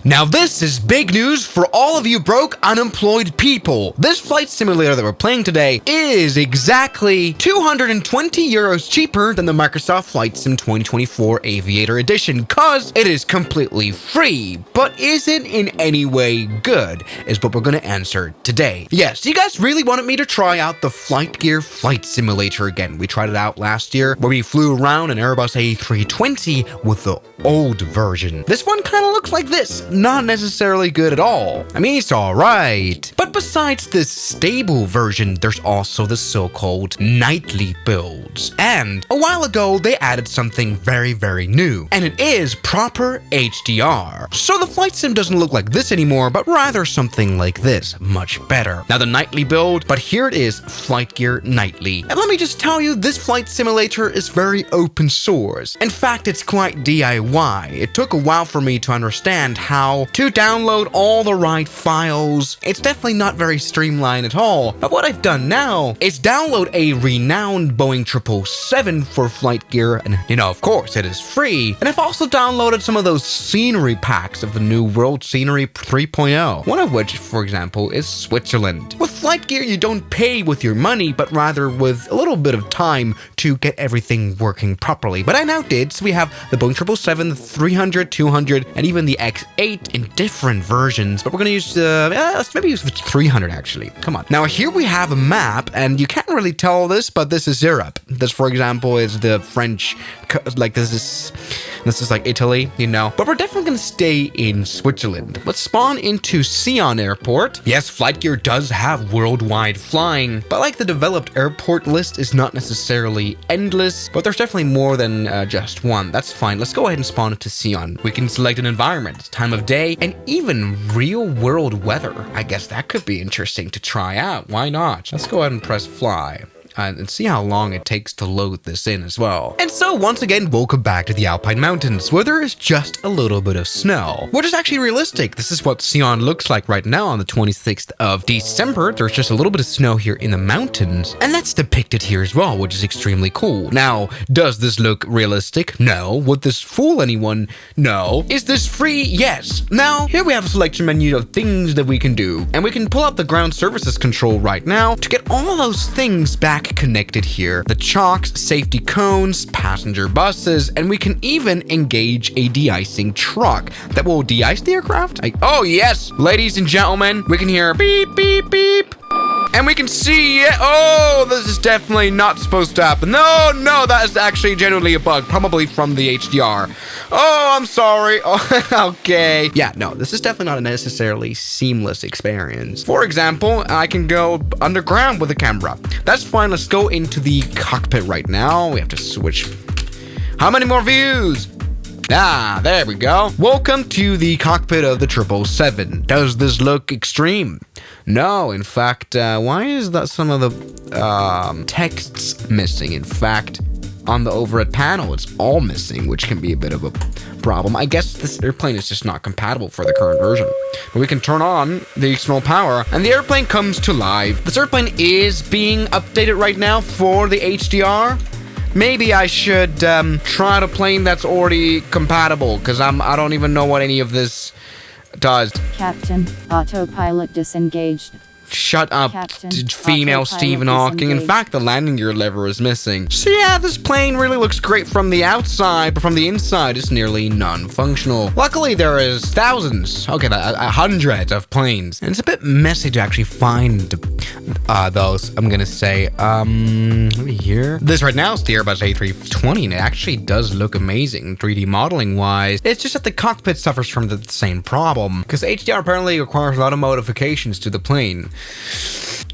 Now this is big news for all of you broke, unemployed people. This flight simulator that we're playing today is exactly 220 euros cheaper than the Microsoft Flight Sim 2024 Aviator Edition, cause it is completely free. But is it in any way good, is what we're gonna answer today. Yes, you guys really wanted me to try out the Flight Gear Flight Simulator again. We tried it out last year, where we flew around an Airbus A320 with the old version. This one kind of looks like this. Not necessarily good at all. I mean, it's alright. But besides this stable version, there's also the so-called nightly builds. And a while ago, they added something very, very new. And it is proper HDR. So the flight sim doesn't look like this anymore, but rather something like this. Much better. Now the nightly build, but here it is, Flight Gear Nightly. And let me just tell you, this flight simulator is very open source. In fact, it's quite DIY. It took a while for me to understand how to download all the right files. It's definitely not very streamlined at all, but what I've done now is download a renowned Boeing 777 for Flight Gear, and of course it is free. And I've also downloaded some of those scenery packs of the new World Scenery 3.0, one of which, for example, is Switzerland. With Flight Gear, you don't pay with your money, but rather with a little bit of time to get everything working properly. But I now did, so we have the Boeing 777, the 300, 200, and even the X8 in different versions, but we're gonna use let's maybe use the 300 actually. Come on. Now here we have a map, and you can't really tell this, but this is Europe. This, for example, is the French, like this is like Italy, but we're definitely gonna stay in Switzerland. Let's spawn into Sion Airport. Yes, Flight Gear does have worldwide flying, but like the developed airport list is not necessarily endless, but there's definitely more than just one. That's fine. Let's go ahead and spawn into Sion. We can select an environment, time of day, and even real world weather. I guess that could be interesting to try out. Why not? Let's go ahead and press fly. And see how long it takes to load this in as well. And so once again, welcome back to the Alpine Mountains, where there is just a little bit of snow, which is actually realistic. This is what Sion looks like right now on the 26th of December. There's just a little bit of snow here in the mountains, and that's depicted here as well, which is extremely cool. Now, does this look realistic? No. Would this fool anyone? No. Is this free? Yes. Now, here we have a selection menu of things that we can do, and we can pull up the ground services control right now to get all those things back connected here. The chocks, safety cones, passenger buses, and we can even engage a de-icing truck that will de-ice the aircraft. Oh yes, ladies and gentlemen, we can hear beep, beep, beep. And we can see it. Oh, this is definitely not supposed to happen. No, that is actually genuinely a bug, probably from the HDR. Oh, I'm sorry. Oh, okay. Yeah, no, this is definitely not a necessarily seamless experience. For example, I can go underground with a camera. That's fine. Let's go into the cockpit right now. We have to switch. How many more views? Ah, there we go. Welcome to the cockpit of the 777. Does this look extreme? No, in fact, why is that some of the texts missing? In fact, on the overhead panel, it's all missing, which can be a bit of a problem. I guess this airplane is just not compatible for the current version. But we can turn on the external power, and the airplane comes to life. This airplane is being updated right now for the HDR. Maybe I should try out a plane that's already compatible, because I don't even know what any of this does. Captain, autopilot disengaged. Shut up, female Stephen Hawking. In fact, the landing gear lever is missing. So yeah, this plane really looks great from the outside, but from the inside, it's nearly non-functional. Luckily, there is thousands, hundreds of planes. And it's a bit messy to actually find those, I'm gonna say. Let me hear. This right now is the Airbus A320, and it actually does look amazing 3D modeling wise. It's just that the cockpit suffers from the same problem, because HDR apparently requires a lot of modifications to the plane.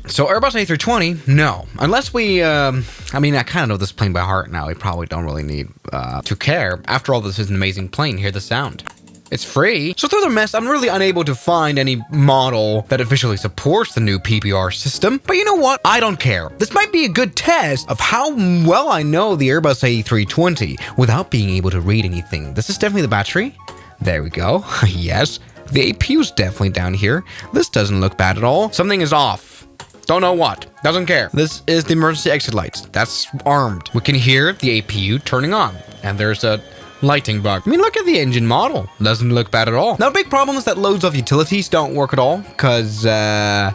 So Airbus A320, no. Unless we, I kind of know this plane by heart now. We probably don't really need to care. After all, this is an amazing plane. Hear the sound. It's free. So through the mess, I'm really unable to find any model that officially supports the new PPR system. But you know what? I don't care. This might be a good test of how well I know the Airbus A320 without being able to read anything. This is definitely the battery. There we go. Yes. The APU is definitely down here. This doesn't look bad at all. Something is off. Don't know what. Doesn't care. This is the emergency exit lights. That's armed. We can hear the APU turning on. And there's a lighting bug. I mean, look at the engine model. Doesn't look bad at all. Now, big problem is that loads of utilities don't work at all because the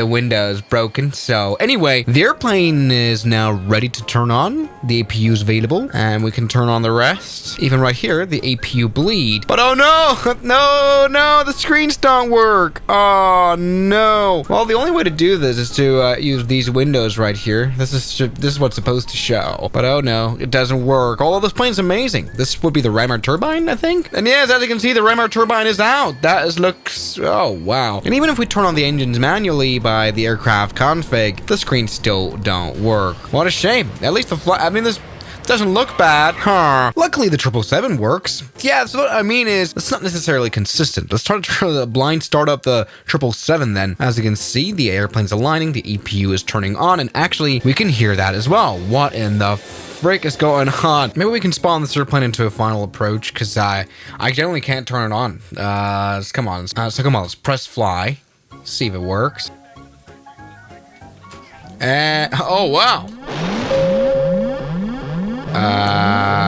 window is broken. So anyway, the airplane is now ready to turn on. The APU is available and we can turn on the rest. Even right here, the APU bleed. But oh no, no, the screens don't work. Oh no. Well, the only way to do this is to use these windows right here. This is what's supposed to show. But oh no, it doesn't work. Although this plane's amazing. This would be the rammer turbine, I think. And yes, as you can see, the rammer turbine is out. Looks, oh wow. And even if we turn on the engines manually by the aircraft config, the screens still don't work. What a shame. At least the flight, I mean, this doesn't look bad. Huh. Luckily, the 777 works. Yeah, so what I mean is, it's not necessarily consistent. Let's try to blind start up the 777 then. As you can see, the airplane's aligning, the EPU is turning on, and actually, we can hear that as well. What in the frick is going on? Maybe we can spawn this airplane into a final approach, because I generally can't turn it on. Come on, let's press fly. See if it works. And oh wow.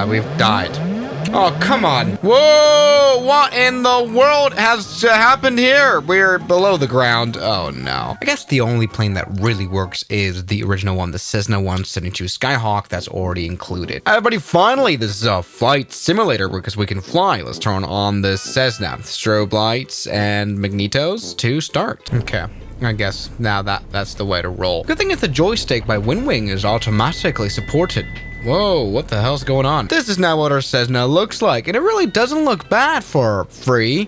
We've died. Oh, come on. Whoa, what in the world has happened here? We're below the ground. Oh no. I guess the only plane that really works is the original one, the Cessna 172 Skyhawk that's already included. Everybody, finally, this is a flight simulator because we can fly. Let's turn on the Cessna. Strobe lights and magnetos to start. Okay. I guess now that's the way to roll. Good thing is the joystick by WinWing is automatically supported. Whoa, what the hell's going on? This is now what our Cessna looks like, and it really doesn't look bad for free.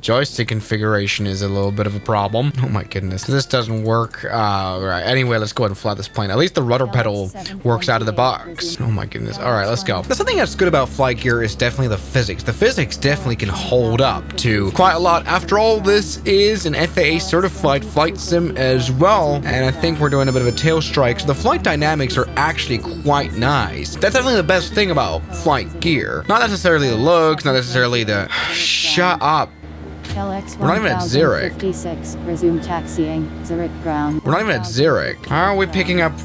Joystick configuration is a little bit of a problem. Oh my goodness, this doesn't work. Right, anyway, let's go ahead and fly this plane. At least the rudder pedal works out of the box. Oh my goodness. All right, let's go. Now, something that's good about flight gear is definitely the physics. The physics definitely can hold up to quite a lot. After all, this is an FAA certified flight sim as well, and I think we're doing a bit of a tail strike, so the flight dynamics are actually quite nice. That's definitely the best thing about flight gear. Not necessarily the looks, not necessarily the... Shut up. LX We're not even at Zurich. 56, resume taxiing, Zurich ground. We're not even at Zurich. How are we picking up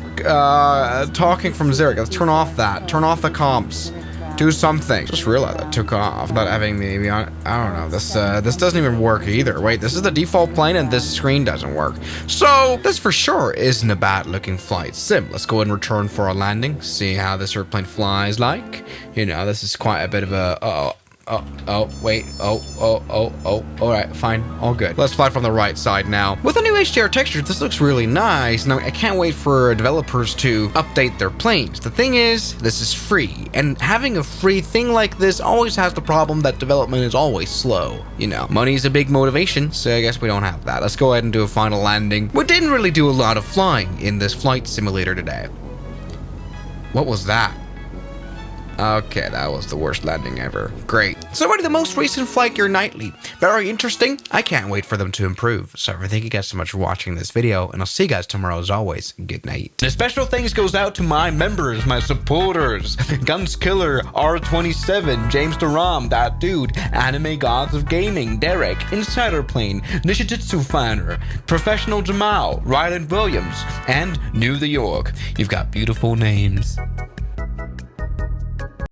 talking from Zurich? Let's turn off that. Turn off the comps. Do something. Just realized that took off without having the avion. I don't know. This doesn't even work either. Wait, this is the default plane and this screen doesn't work. So this for sure isn't a bad looking flight sim. Let's go and return for our landing. See how this airplane flies like. You know, this is quite a bit of a wait. All right, fine. All good. Let's fly from the right side now. With the new HDR texture, this looks really nice. Now, I can't wait for developers to update their planes. The thing is, this is free, and having a free thing like this always has the problem that development is always slow. You know, money is a big motivation, so I guess we don't have that. Let's go ahead and do a final landing. We didn't really do a lot of flying in this flight simulator today. What was that? Okay, that was the worst landing ever. Great. So already the most recent flight gear nightly. Very interesting. I can't wait for them to improve. So thank you guys so much for watching this video, and I'll see you guys tomorrow as always. Good night. And a special thanks goes out to my members, my supporters. Guns Killer, R27, James Duram, That Dude, Anime Gods of Gaming, Derek, Insider Plane, Nishijitsu Fanner, Professional Jamal, Ryland Williams, and New the York. You've got beautiful names.